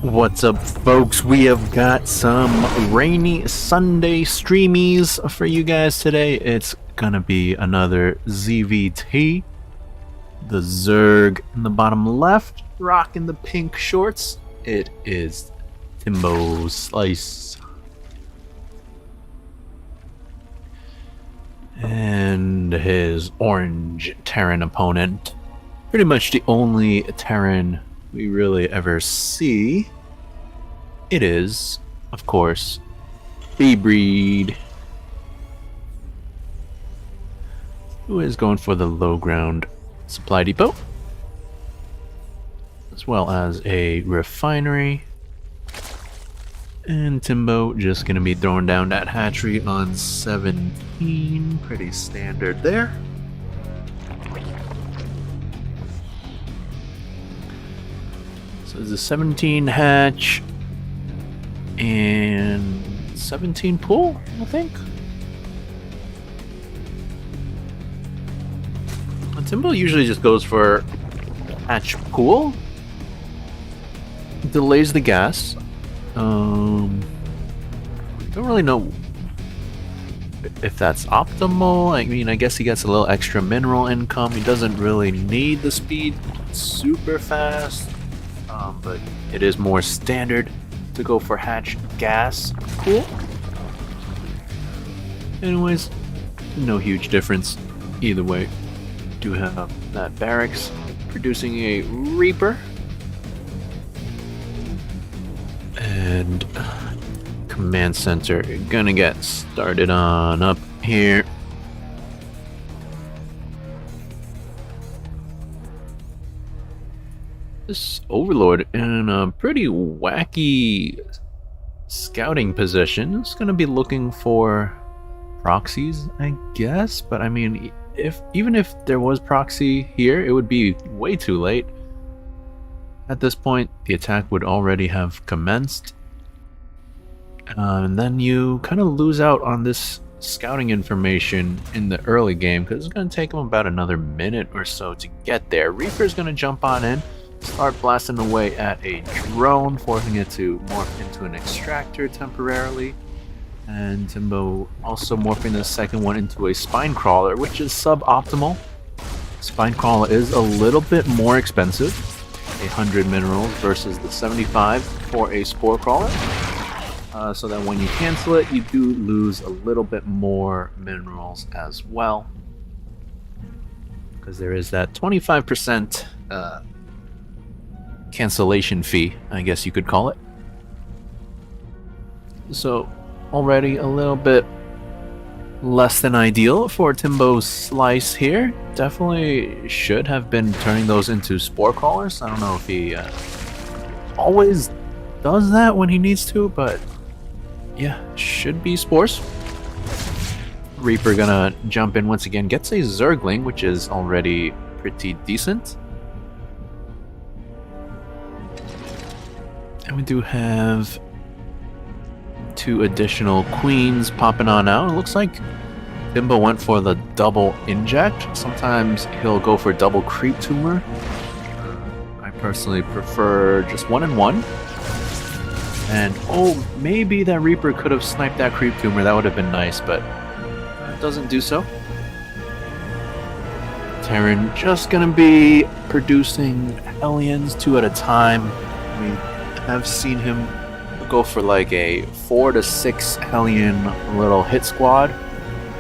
What's up, folks? We have got some rainy Sunday streamies for you guys today. It's gonna be another ZVT. The Zerg in the bottom left, rocking the pink shorts. It is Timbo Slice. And his orange Terran opponent. Pretty much the only Terran we really ever see. It is, of course, B-Breed, who is going for the low ground supply depot, as well as a refinery. And Timbo just going to be throwing down that hatchery on 17, pretty standard there. So there's a 17 hatch and 17 pool, I think. And Timbo usually just goes for hatch pool. Delays the gas. Don't really know if that's optimal. I mean, I guess he gets a little extra mineral income. He doesn't really need the speed super fast. But it is more standard to go for hatch gas pool. Anyways, no huge difference either way. Do have that barracks producing a Reaper. And command center gonna get started on up here. This Overlord in a pretty wacky scouting position is going to be looking for proxies, I guess. But I mean, even if there was proxy here, it would be way too late. At this point, the attack would already have commenced. And then you kind of lose out on this scouting information in the early game because it's going to take them about another minute or so to get there. Reaper's going to jump on in. Start blasting away at a drone, forcing it to morph into an extractor temporarily. And Timbo also morphing the second one into a spine crawler, which is suboptimal. Spine crawler is a little bit more expensive, 100 minerals versus the 75 for a spore crawler. So that when you cancel it, you do lose a little bit more minerals as well, because there is that 25% cancellation fee, I guess you could call it. So already a little bit less than ideal for Timbo's Slice here. Definitely should have been turning those into spore crawlers. I don't know if he always does that when he needs to, but yeah, should be spores. Reaper gonna jump in once again, gets a Zergling, which is already pretty decent. And we do have 2 additional queens popping on out. It looks like Timbo went for the double inject. Sometimes he'll go for double creep tumor. I personally prefer just 1 and 1. And oh, maybe that Reaper could have sniped that creep tumor. That would have been nice, but it doesn't do so. Terran just gonna be producing Hellions 2 at a time. I've seen him go for like a 4 to 6 Hellion little hit squad.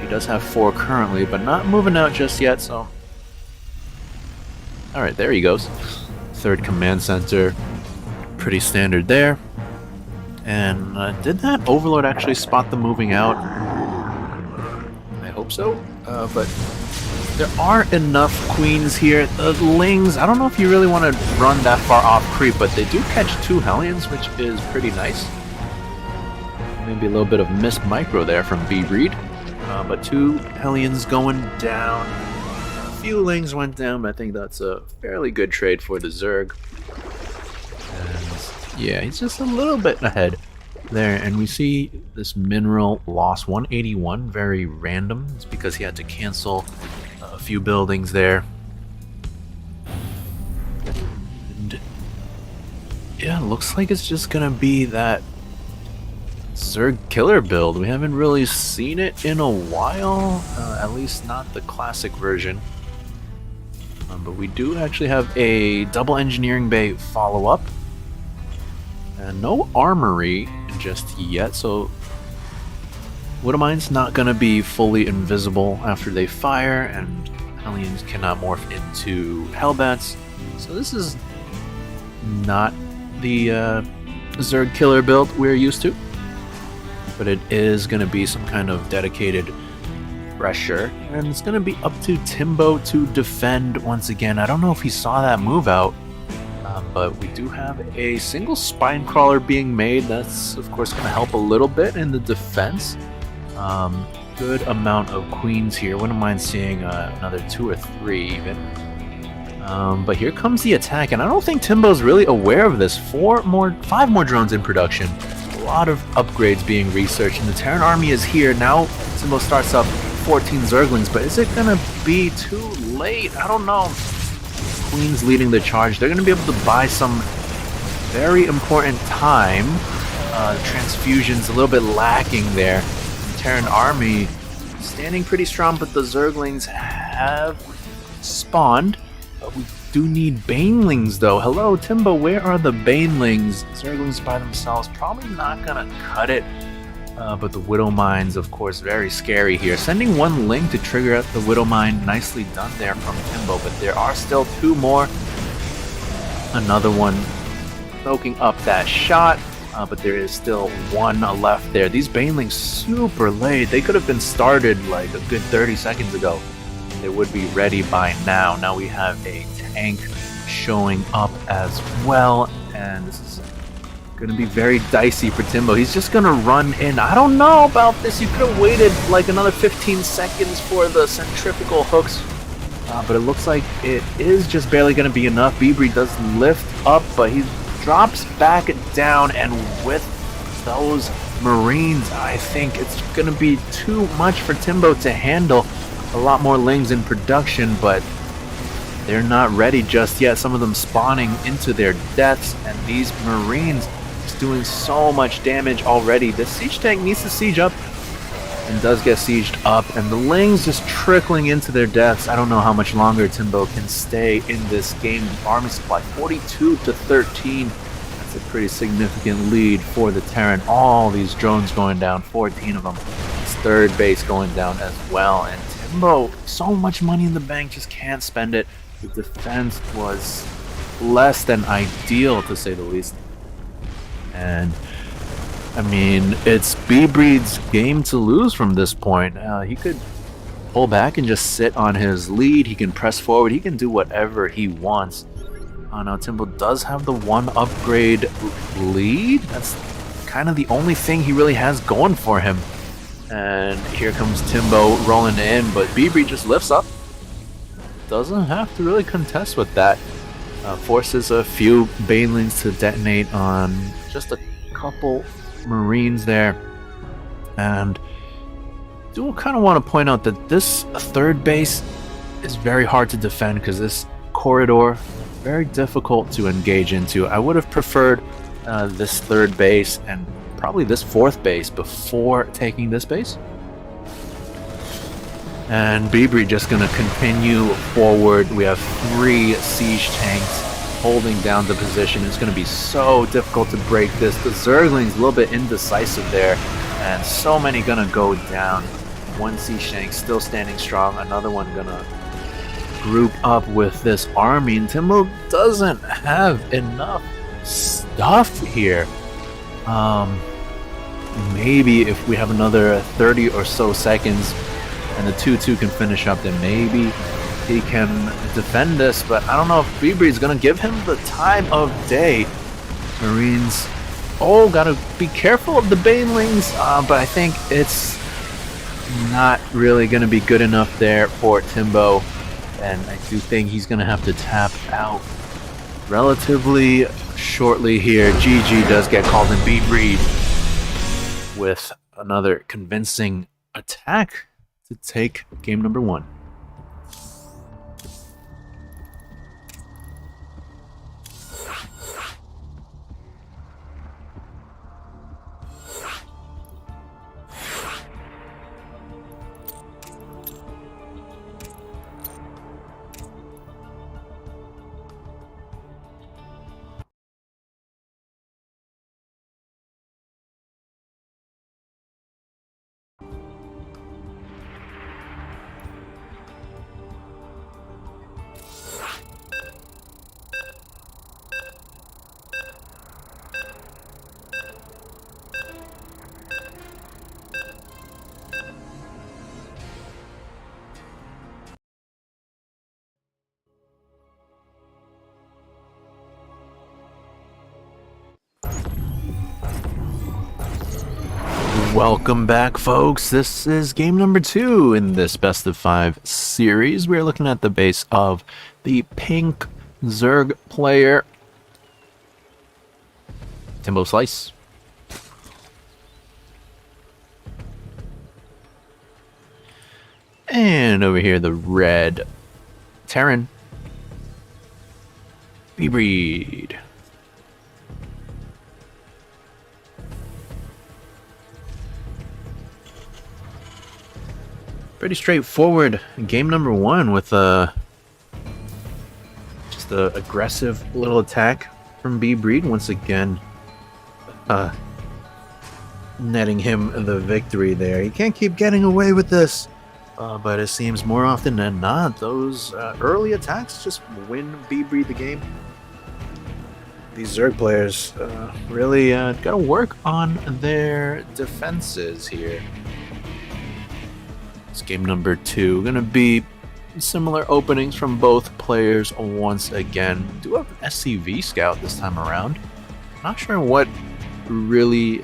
He does have 4 currently, but not moving out just yet, so... Alright, there he goes. 3rd command center. Pretty standard there. And did that Overlord actually spot them moving out? I hope so. But there are enough queens here. The Lings, I don't know if you really want to run that far off creep, but they do catch 2 Hellions, which is pretty nice. Maybe a little bit of missed micro there from B-Breed. But 2 Hellions going down. A few Lings went down, but I think that's a fairly good trade for the Zerg. And yeah, he's just a little bit ahead there. And we see this mineral loss 181, very random. It's because he had to cancel a few buildings there. And yeah, looks like it's just gonna be that Zerg killer build. We haven't really seen it in a while, at least not the classic version. But we do actually have a double engineering bay follow-up. And no armory just yet, so Widowmine's not gonna be fully invisible after they fire, and Hellions cannot morph into Hellbats. So this is not the Zerg killer build we're used to. But it is going to be some kind of dedicated pressure, and it's going to be up to Timbo to defend once again. I don't know if he saw that move out, but we do have a single spine crawler being made. That's of course going to help a little bit in the defense. Good amount of queens here. Wouldn't mind seeing another 2 or 3 even. But here comes the attack, and I don't think Timbo's really aware of this. 5 more drones in production. A lot of upgrades being researched, and the Terran army is here. Now Timbo starts up 14 Zerglings, but is it gonna be too late? I don't know. Queen's leading the charge. They're gonna be able to buy some very important time. Transfusion's a little bit lacking there. The Terran army standing pretty strong, but the Zerglings have spawned. But we do need Banelings, though. Hello, Timbo, where are the Banelings? Zerglings by themselves, probably not gonna cut it. But the Widowmines, of course, very scary here. Sending 1 link to trigger out the Widowmine. Nicely done there from Timbo, but there are still 2 more. Another one soaking up that shot, but there is still 1 left there. These Banelings super late. They could have been started like a good 30 seconds ago. They would be ready by now. Now we have a tank showing up as well, and this is going to be very dicey for Timbo. He's just going to run in. I don't know about this. You could have waited like another 15 seconds for the centrifugal hooks, but it looks like it is just barely going to be enough. Bibri does lift up, but he drops back down, and with those Marines, I think it's going to be too much for Timbo to handle. A lot more Lings in production, but they're not ready just yet. Some of them spawning into their deaths, and these Marines just doing so much damage already. The siege tank needs to siege up, and does get sieged up, and the Lings just trickling into their deaths. I don't know how much longer Timbo can stay in this game. The army supply 42-13. That's a pretty significant lead for the Terran. All these drones going down, 14 of them. His 3rd base going down as well, and Timbo, so much money in the bank, just can't spend it. The defense was less than ideal, to say the least. And, I mean, it's B-Breed's game to lose from this point. He could pull back and just sit on his lead. He can press forward. He can do whatever he wants. Now, Timbo does have the 1 upgrade lead. That's kind of the only thing he really has going for him. And here comes Timbo rolling in, but B-Breed just lifts up. Doesn't have to really contest with that. Forces a few Banelings to detonate on just a couple Marines there. And do kind of want to point out that this 3rd base is very hard to defend because this corridor very difficult to engage into. I would have preferred this 3rd base and probably this 4th base before taking this base. And Bibri just going to continue forward. We have 3 siege tanks holding down the position. It's going to be so difficult to break this. The Zerglings a little bit indecisive there, and so many going to go down. 1 siege tank still standing strong. Another one going to group up with this army, and Timbo doesn't have enough stuff here. Maybe if we have another 30 or so seconds and the 2-2 can finish up, then maybe he can defend this, but I don't know if Bibri is going to give him the time of day. Marines, gotta be careful of the Banelings, but I think it's not really going to be good enough there for Timbo, and I do think he's going to have to tap out relatively shortly here. GG does get called in. Bibri with another convincing attack to take game number 1. Welcome back, folks. This is game number 2 in this best of 5 series. We're looking at the base of the pink Zerg player, Timbo Slice. And over here, the red Terran, B-Breed. Pretty straightforward game number 1 with just a aggressive little attack from B-Breed once again, netting him the victory there. He can't keep getting away with this, but it seems more often than not those early attacks just win B-Breed the game. These Zerg players really gotta work on their defenses here. It's game number 2. Gonna be similar openings from both players once again. Do have an SCV scout this time around. Not sure what really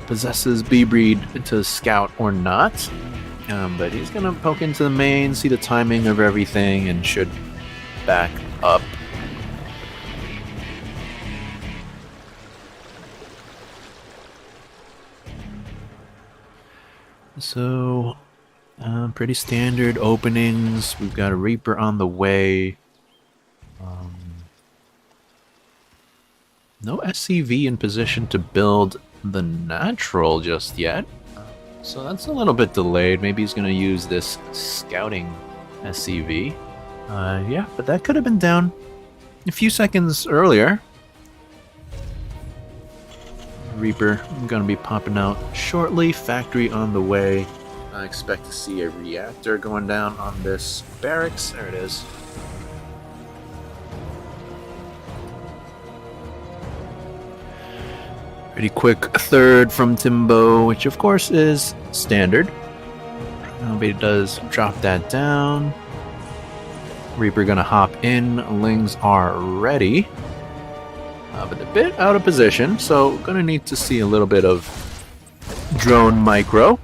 possesses B-Breed to scout or not, but he's gonna poke into the main, see the timing of everything, and should back up. So, pretty standard openings. We've got a Reaper on the way. No SCV in position to build the natural just yet. So that's a little bit delayed. Maybe he's going to use this scouting SCV. Yeah, but that could have been down a few seconds earlier. Reaper going to be popping out shortly. Factory on the way. I expect to see a reactor going down on this barracks. There it is. Pretty quick third from Timbo, which of course is standard. Nobody does drop that down. Reaper going to hop in. Lings are ready. But a bit out of position, so gonna need to see a little bit of drone micro.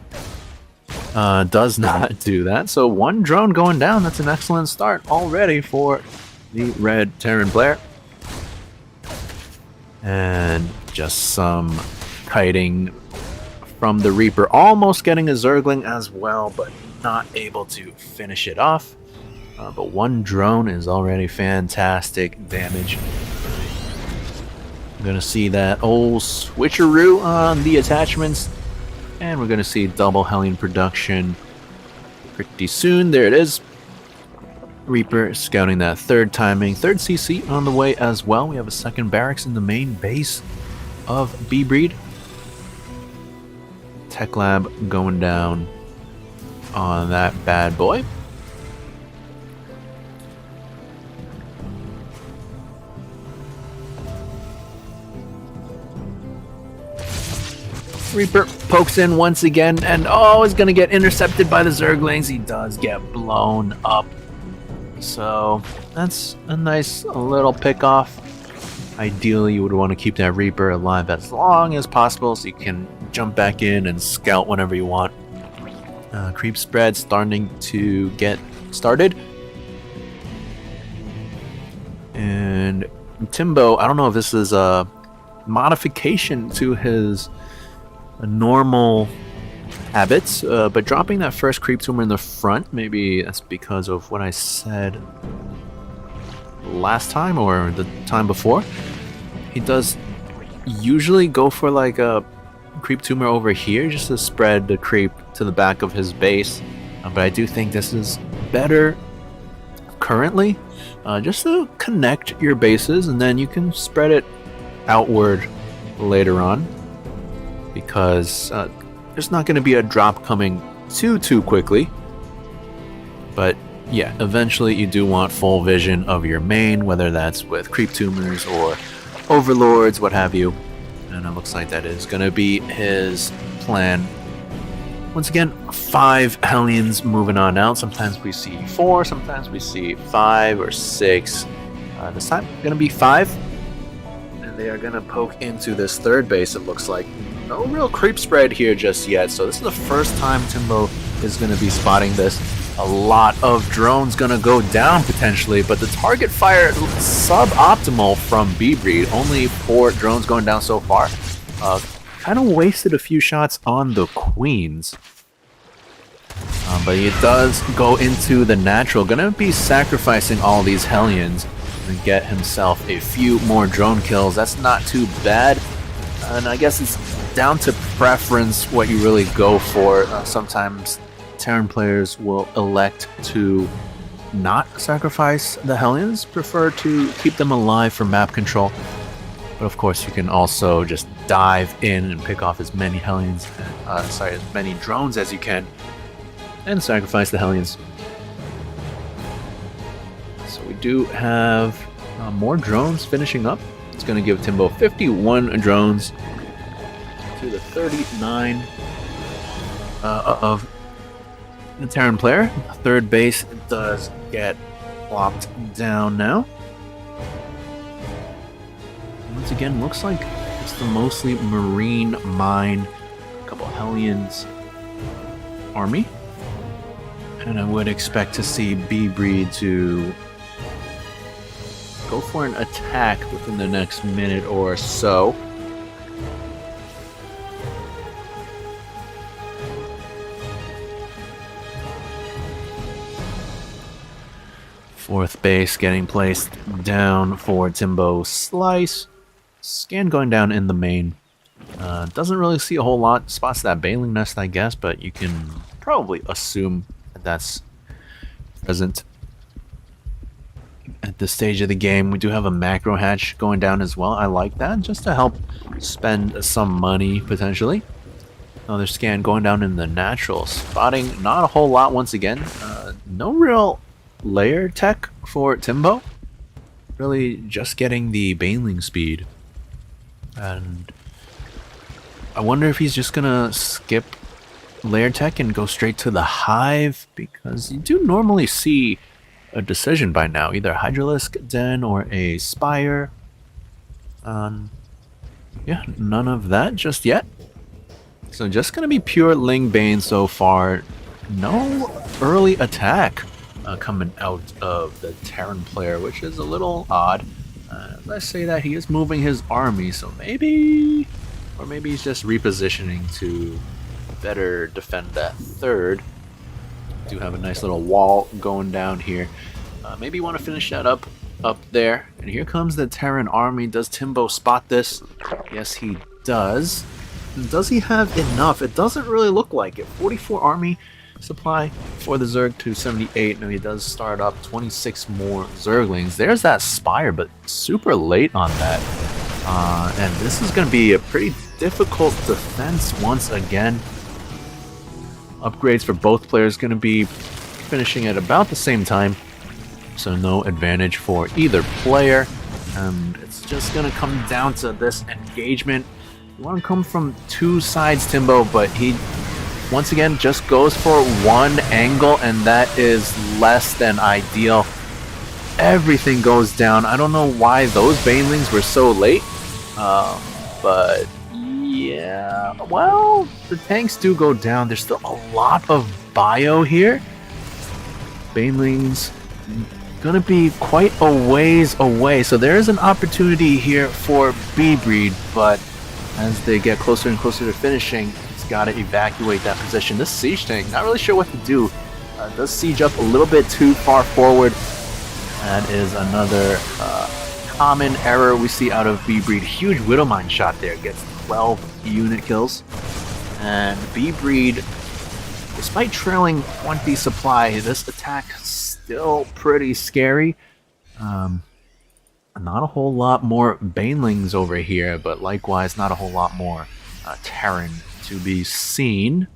Does not do that, so 1 drone going down. That's an excellent start already for the red Terran player. And just some kiting from the Reaper, almost getting a Zergling as well, but not able to finish it off. But 1 drone is already fantastic damage. We're going to see that old switcheroo on the attachments, and we're going to see double Hellion production pretty soon. There it is. Reaper scouting that third timing. Third CC on the way as well. We have a second barracks in the main base of B-Breed. Tech Lab going down on that bad boy. Reaper pokes in once again, and is going to get intercepted by the Zerglings. He does get blown up. So that's a nice little pick off. Ideally, you would want to keep that Reaper alive as long as possible so you can jump back in and scout whenever you want. Creep spread starting to get started. And Timbo, I don't know if this is a modification to his normal habits, but dropping that first creep tumor in the front, maybe that's because of what I said last time or the time before. He does usually go for like a creep tumor over here just to spread the creep to the back of his base, but I do think this is better currently, just to connect your bases, and then you can spread it outward later on, because there's not going to be a drop coming too quickly. But yeah, eventually you do want full vision of your main, whether that's with creep tumors or overlords, what have you. And it looks like that is going to be his plan. Once again, 5 Hellions moving on out. Sometimes we see 4, sometimes we see 5 or 6. This time, going to be 5. And they are going to poke into this third base, it looks like. no real creep spread here just yet, so this is the first time Timbo is going to be spotting this. A lot of drones going to go down potentially, but the target fire suboptimal from B-Breed. Only 4 drones going down so far. Kind of wasted a few shots on the Queens. But he does go into the natural. Gonna be sacrificing all these Hellions and get himself a few more drone kills. That's not too bad. And I guess it's down to preference what you really go for. Sometimes Terran players will elect to not sacrifice the Hellions, prefer to keep them alive for map control. But of course, you can also just dive in and pick off as many Hellions, as many drones as you can, and sacrifice the Hellions. So we do have more drones finishing up. It's going to give Timbo 51 drones to the 39 of the Terran player. Third base does get locked down now. Once again, looks like it's the mostly Marine mine, a couple Hellions army. And I would expect to see B-Breed to go for an attack within the next minute or so. Fourth base getting placed down for Timbo Slice. Scan going down in the main. Doesn't really see a whole lot. Spots that Baneling Nest, I guess, but you can probably assume that that's present at this stage of the game. We do have a macro hatch going down as well. I like that, just to help spend some money, potentially. Another scan going down in the natural. Spotting not a whole lot once again. No real layer tech for Timbo. Really just getting the Baneling speed. And I wonder if he's just gonna skip layer tech and go straight to the Hive, because you do normally see a decision by now, either Hydralisk Den or a Spire. Yeah, none of that just yet. So just gonna be pure Ling Bane so far. No early attack coming out of the Terran player, which is a little odd. Let's say that he is moving his army, so maybe, or maybe he's just repositioning to better defend that third. Do have a nice little wall going down here. Maybe you want to finish that up there. And here comes the Terran army. Does Timbo spot this? Yes, he does. Does he have enough? It doesn't really look like it. 44 army supply for the Zerg to 78. Now he does start up 26 more Zerglings. There's that Spire, but super late on that. And this is going to be a pretty difficult defense once again. Upgrades for both players going to be finishing at about the same time, so no advantage for either player. And it's just going to come down to this engagement. You want to come from two sides, Timbo, but he once again just goes for one angle, and that is less than ideal. Everything goes down. I don't know why those Banelings were so late, but yeah, well, the tanks do go down. There's still a lot of bio here. Banelings gonna be quite a ways away, so there is an opportunity here for B-Breed, but as they get closer and closer to finishing, it's got to evacuate that position. This siege tank, not really sure what to do. Does siege up a little bit too far forward. That is another common error we see out of B-Breed. Huge Widowmine shot there, gets 12 unit kills. And B-Breed, despite trailing 20 supply, this attack still pretty scary. Not a whole lot more Banelings over here, but likewise not a whole lot more Terran to be seen.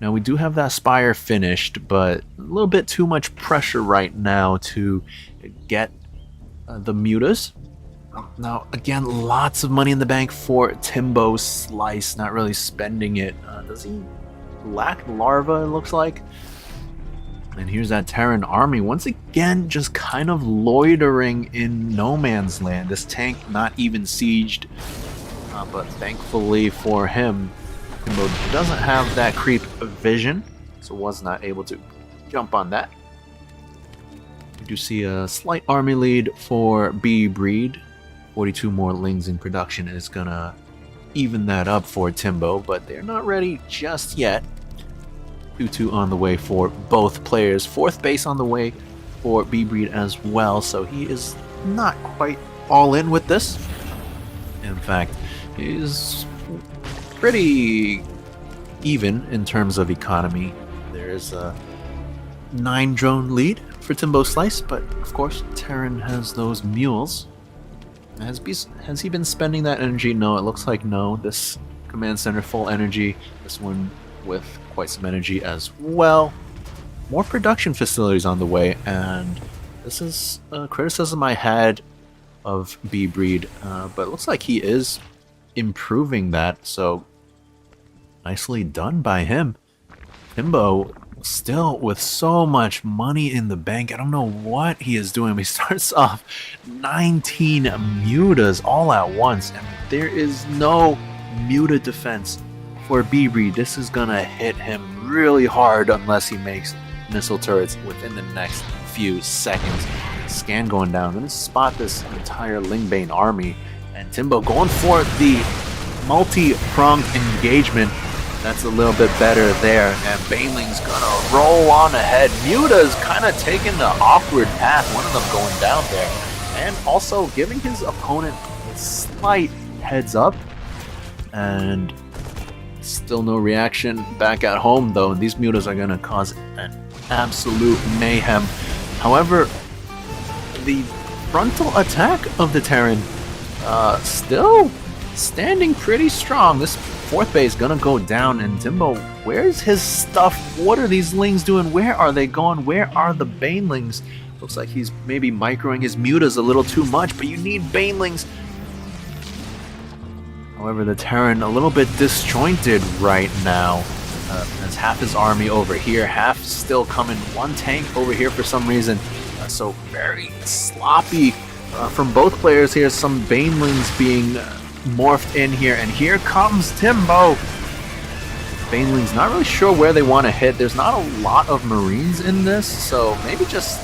Now we do have that Spire finished, but a little bit too much pressure right now to get the Mutas. Now again, lots of money in the bank for Timbo Slice, not really spending it. Does he lack larva, it looks like? And here's that Terran army, once again, just kind of loitering in no man's land. This tank not even sieged. but thankfully for him, Timbo doesn't have that creep vision, so was not able to jump on that. We do see a slight army lead for B Breed. 42 more Lings in production is gonna even that up for Timbo, but they're not ready just yet. 2-2 on the way for both players. 4th base on the way for B Breed as well, so he is not quite all in with this. In fact, he's pretty even in terms of economy. There's a 9 drone lead for Timbo Slice, but of course Terran has those mules. Has he been spending that energy? No, it looks like no. This command center full energy, this one with quite some energy as well. More production facilities on the way, and this is a criticism I had of B Breed, but it looks like he is improving that, so nicely done by him. Timbo still with so much money in the bank. I don't know what he is doing. He starts off 19 mutas all at once, and there is no muta defense for B Breed. This is gonna hit him really hard unless he makes missile turrets within the next few seconds. Scan going down. Gonna spot this entire Lingbane army, and Timbo going for the multi-pronged engagement. That's a little bit better there, and Baneling's gonna roll on ahead. Muta's kind of taking the awkward path, one of them going down there, and also giving his opponent a slight heads up, and still no reaction back at home though, and these Mutas are gonna cause an absolute mayhem. However, the frontal attack of the Terran still standing pretty strong. This 4th base gonna go down, and Timbo, where's his stuff? What are these Lings doing? Where are they going? Where are the Banelings? Looks like he's maybe microing his mutas a little too much, but you need Banelings. However, the Terran a little bit disjointed right now. Has half his army over here, half still coming. One tank over here for some reason. So very sloppy from both players here. Some Banelings being morphed in here, and here comes Timbo. Baneling's not really sure where they want to hit. There's not a lot of Marines in this, so maybe just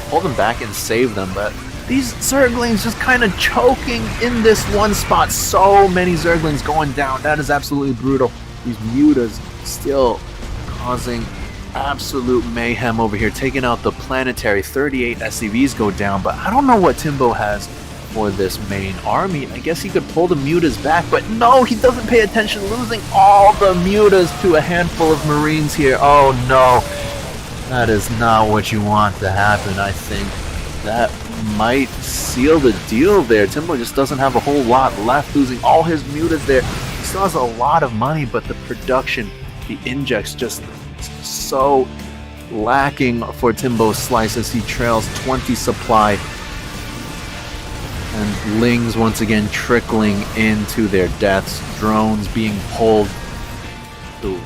pull them back and save them. But these Zerglings just kind of choking in this one spot. So many Zerglings going down. That is absolutely brutal. These Mutas still causing absolute mayhem over here, taking out the planetary. 38 SCVs go down, but I don't know what Timbo has for this main army. I guess he could pull the Mutas back, but no, he doesn't pay attention, losing all the Mutas to a handful of Marines here. Oh no, that is not what you want to happen. I think that might seal the deal there. Timbo just doesn't have a whole lot left, losing all his Mutas there. He still has a lot of money, but the production, the injects, just so lacking for Timbo Slice as he trails 20 supply. And Lings once again trickling into their deaths. Drones being pulled to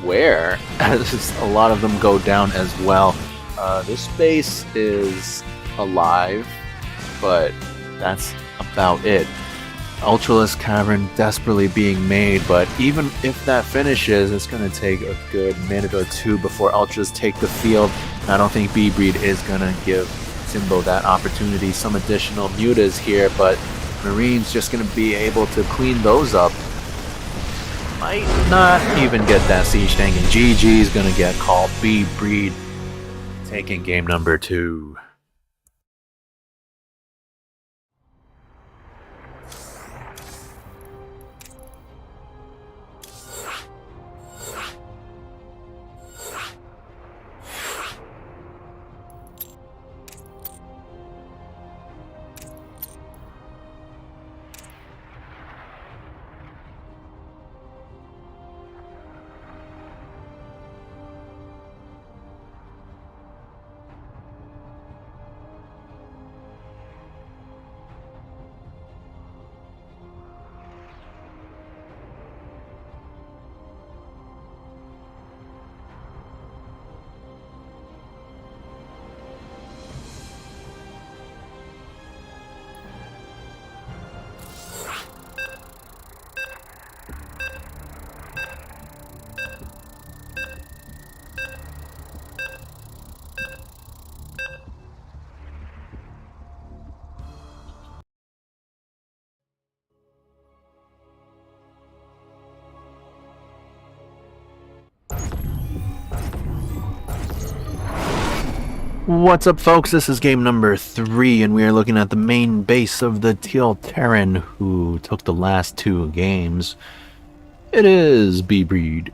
where? As a lot of them go down as well. This base is alive, but that's about it. Ultralisk Cavern desperately being made, but even if that finishes, it's going to take a good minute or two before Ultras take the field. I don't think B Breed is going to give Timbo that opportunity. Some additional mutas here, but Marines just going to be able to clean those up. Might not even get that siege tank, and GG is going to get called. B Breed taking game number 2. What's up, folks? This is game number 3, and we are looking at the main base of the Teal Terran, who took the last 2 games. It is B-Breed.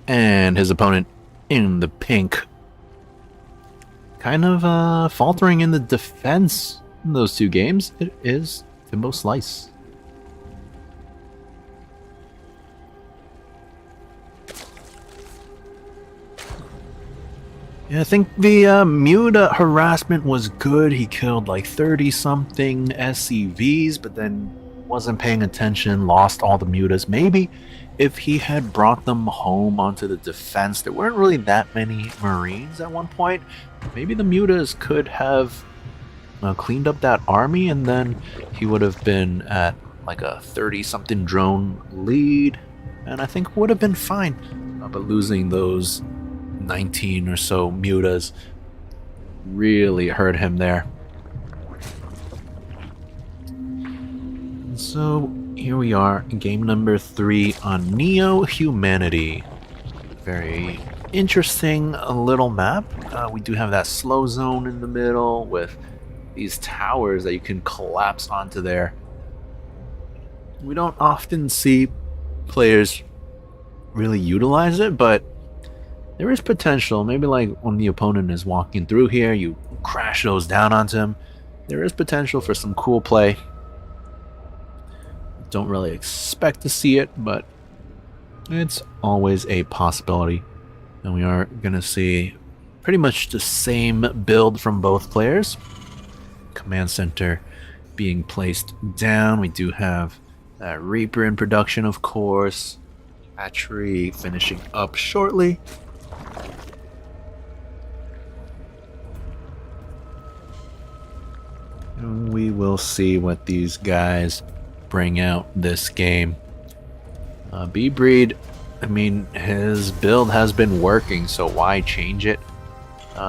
And his opponent in the pink. Kind of faltering in the defense in those 2 games. It is Timbo Slice. Yeah, I think the Muta harassment was good. He killed like 30-something SCVs, but then wasn't paying attention, lost all the Mutas. Maybe if he had brought them home onto the defense, there weren't really that many Marines at one point. Maybe the Mutas could have cleaned up that army, and then he would have been at like a 30-something drone lead, and I think would have been fine. But losing those 19 or so Mutas really hurt him there. And so here we are, game number 3 on Neo Humanity. Very interesting little map. We do have that slow zone in the middle with these towers that you can collapse onto there. We don't often see players really utilize it, but there is potential. Maybe like when the opponent is walking through here, you crash those down onto him. There is potential for some cool play. Don't really expect to see it, but it's always a possibility. And we are going to see pretty much the same build from both players. Command center being placed down. We do have Reaper in production, of course. Hatchery finishing up shortly. And we will see what these guys bring out this game. B-Breed, I mean, his build has been working, so why change it?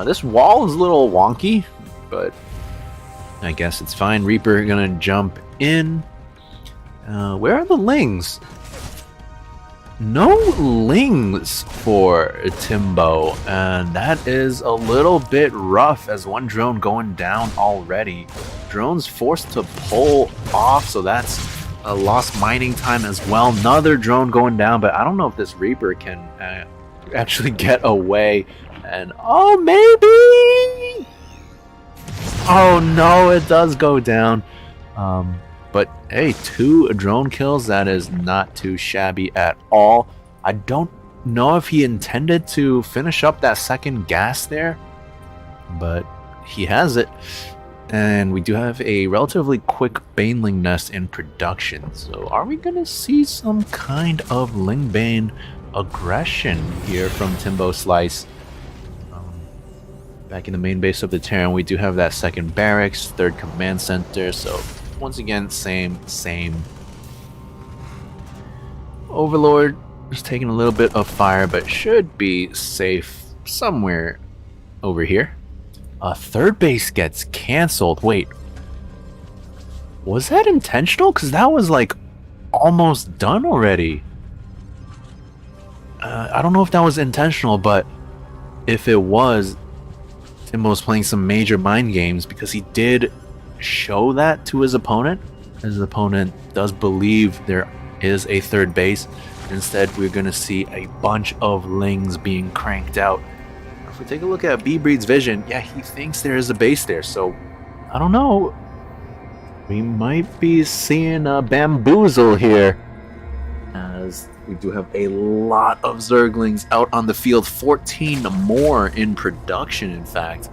This wall is a little wonky, but I guess it's fine. Reaper gonna jump in. Where are the Lings? No Lings for Timbo, and that is a little bit rough as one drone going down already. Drone's forced to pull off, so that's a lost mining time as well. Another drone going down, but I don't know if this Reaper can actually get away. And oh, maybe! Oh no, it does go down. But hey, 2 drone kills, that is not too shabby at all. I don't know if he intended to finish up that second gas there, but he has it. And we do have a relatively quick Baneling nest in production. So are we going to see some kind of Lingbane aggression here from Timbo Slice? Back in the main base of the Terran, we do have that second barracks, 3rd command center, so once again, same. Overlord is taking a little bit of fire, but should be safe somewhere over here. 3rd base gets canceled. Wait, was that intentional? Because that was like almost done already. I don't know if that was intentional, but if it was, Timbo was playing some major mind games, because he did show that to his opponent. His opponent does believe there is a 3rd base. Instead, we're going to see a bunch of Lings being cranked out. If we take a look at B-Breed's vision, yeah, he thinks there is a base there, so I don't know. We might be seeing a bamboozle here, as we do have a lot of Zerglings out on the field, 14 more in production, in fact.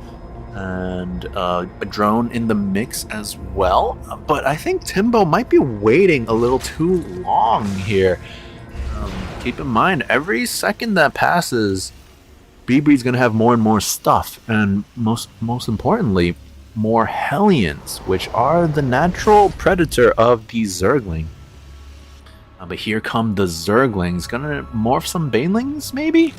And a drone in the mix as well. But I think Timbo might be waiting a little too long here. Keep in mind, every second that passes, B-Breed's going to have more and more stuff. And most importantly, more Hellions, which are the natural predator of the Zergling. But here come the Zerglings. Gonna morph some Banelings, maybe?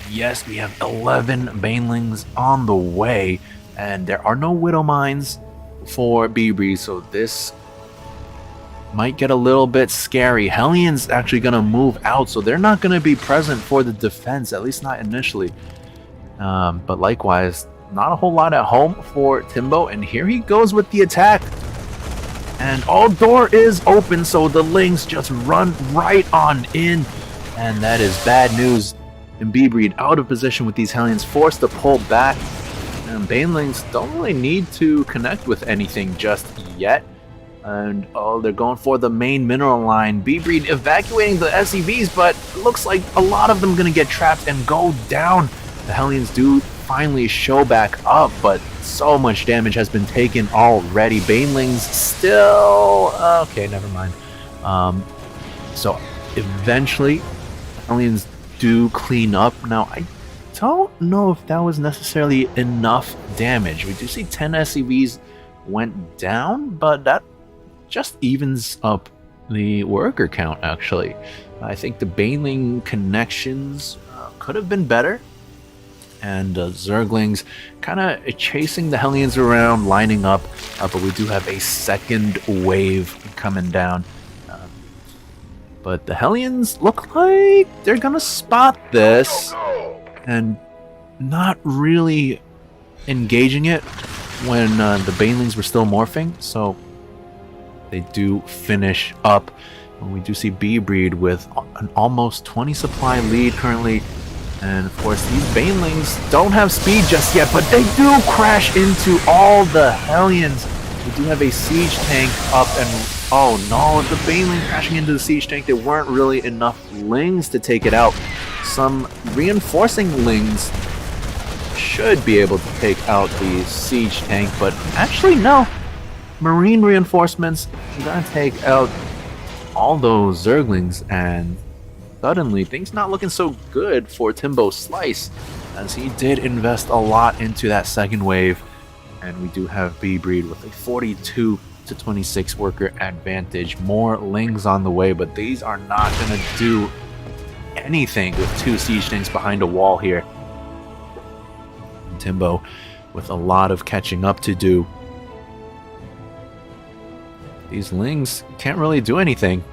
Yes, we have 11 Banelings on the way, and there are no Widow Mines for B-Breed, so this might get a little bit scary. Hellions actually going to move out, so they're not going to be present for the defense, at least not initially. But likewise, not a whole lot at home for Timbo, and here he goes with the attack. And all door is open, so the Lings just run right on in, and that is bad news. And B-Breed out of position with these Hellions, forced to pull back. And Banelings don't really need to connect with anything just yet. And oh, they're going for the main mineral line. B-Breed evacuating the SCVs, but it looks like a lot of them going to get trapped and go down. The Hellions do finally show back up, but so much damage has been taken already. Banelings still... okay, never mind. So eventually, Hellions do clean up. Now, I don't know if that was necessarily enough damage. We do see 10 SCVs went down, but that just evens up the worker count, actually. I think the Baneling connections could have been better. And Zerglings kind of chasing the Hellions around, lining up, but we do have a second wave coming down. But the Hellions look like they're gonna spot this and not really engaging it when the Banelings were still morphing, so they do finish up. And we do see B-Breed with an almost 20 supply lead currently. And of course, these Banelings don't have speed just yet, but they do crash into all the Hellions. We do have a siege tank up, and oh no, the Baneling crashing into the siege tank. There weren't really enough Lings to take it out. Some reinforcing Lings should be able to take out the siege tank, but actually no. Marine reinforcements are gonna take out all those Zerglings, and suddenly, things not looking so good for Timbo Slice, as he did invest a lot into that second wave. And we do have B-Breed with a 42 to 26 worker advantage. More Lings on the way, but these are not going to do anything with two siege tanks behind a wall here. And Timbo with a lot of catching up to do. These Lings can't really do anything.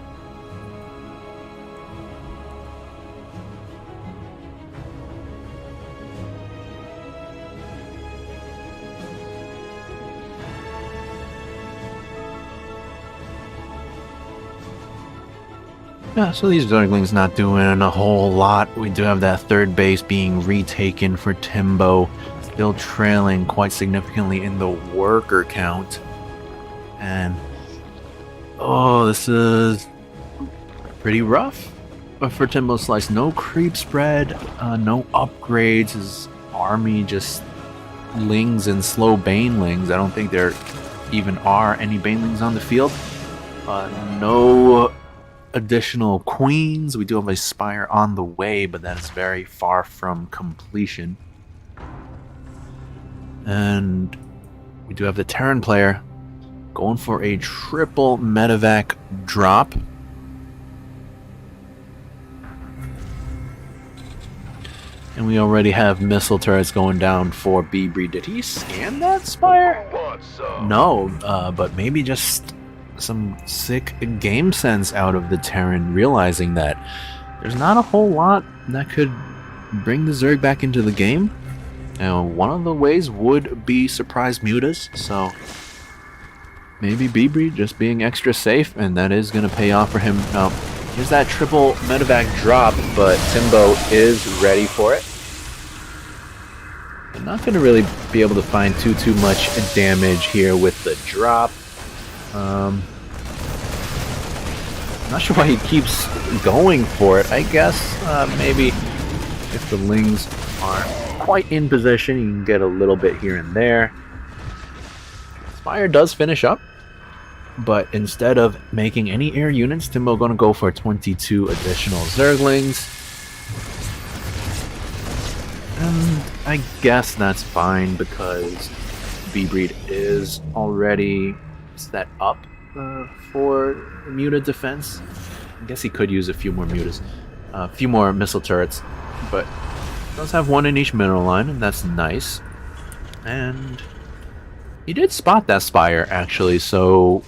Yeah, so these Zerglings not doing a whole lot. We do have that third base being retaken for Timbo, still trailing quite significantly in the worker count. And oh, this is pretty rough for Timbo Slice. No creep spread, no upgrades. His army just Lings and slow Banelings. I don't think there even are any Banelings on the field. No additional queens. We do have a spire on the way, but that is very far from completion. And we do have the Terran player going for a triple medevac drop. And we already have missile turrets going down for B-Breed. Did he scan that spire? No, but maybe just some sick game sense out of the Terran, realizing that there's not a whole lot that could bring the Zerg back into the game. Now, one of the ways would be surprise mutas, so maybe B-Breed just being extra safe, and that is going to pay off for him. Now, here's that triple medevac drop, but Timbo is ready for it. I'm not going to really be able to find too much damage here with the drop. Not sure why he keeps going for it. I guess maybe if the Lings aren't quite in position, you can get a little bit here and there. Spire does finish up, but instead of making any air units, Timbo going to go for 22 additional Zerglings. And I guess that's fine because B-Breed is already set up for Muta defense. I guess he could use a few more Mutas, a few more missile turrets, but does have one in each mineral line, and that's nice. And he did spot that spire, actually, so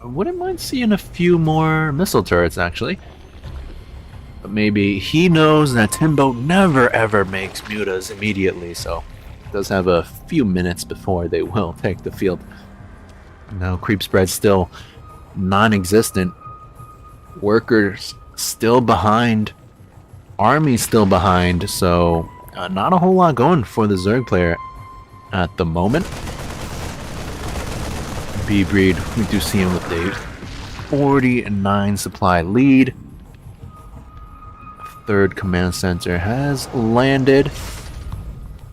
I wouldn't mind seeing a few more missile turrets, actually. But maybe he knows that Timbo never ever makes mutas immediately, so does have a few minutes before they will take the field. Now creep spread still non-existent. Workers still behind. Army still behind, so not a whole lot going for the Zerg player at the moment. B-Breed, we do see him with a 49 supply lead. Third command center has landed.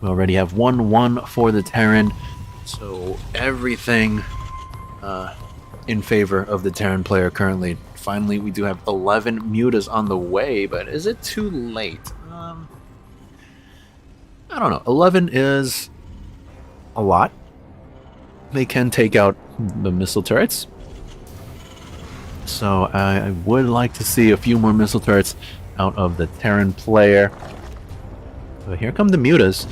We already have 1-1 for the Terran, so everything in favor of the Terran player currently. Finally, we do have 11 mutas on the way, but is it too late? I don't know. 11 is a lot. They can take out the missile turrets. So I would like to see a few more missile turrets out of the Terran player. But here come the mutas.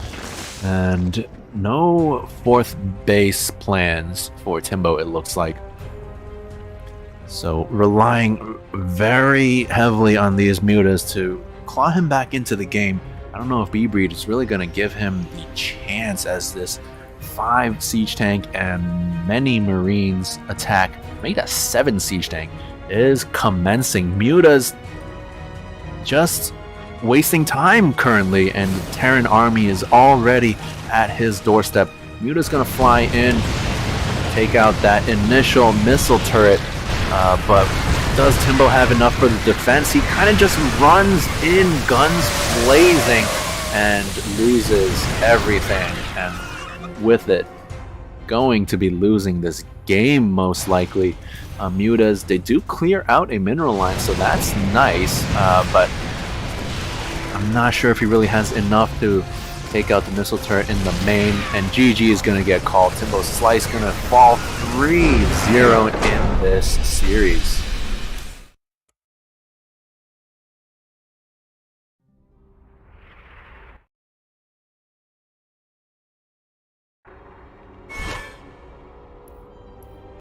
And no fourth base plans for Timbo, it looks like. So relying very heavily on these mutas to claw him back into the game. I don't know if B-Breed is really going to give him the chance as this 5 siege tank and many marines attack. Make that 7 siege tank is commencing. Mutas just wasting time currently, and the Terran army is already at his doorstep. Muta's going to fly in, take out that initial missile turret. But does Timbo have enough for the defense? He kind of just runs in, guns blazing, and loses everything. And with it, going to be losing this game most likely. Mutas, they do clear out a mineral line, so that's nice. But I'm not sure if he really has enough to take out the missile turret in the main, and GG is going to get called. Timbo's slice going to fall 3-0 in this series.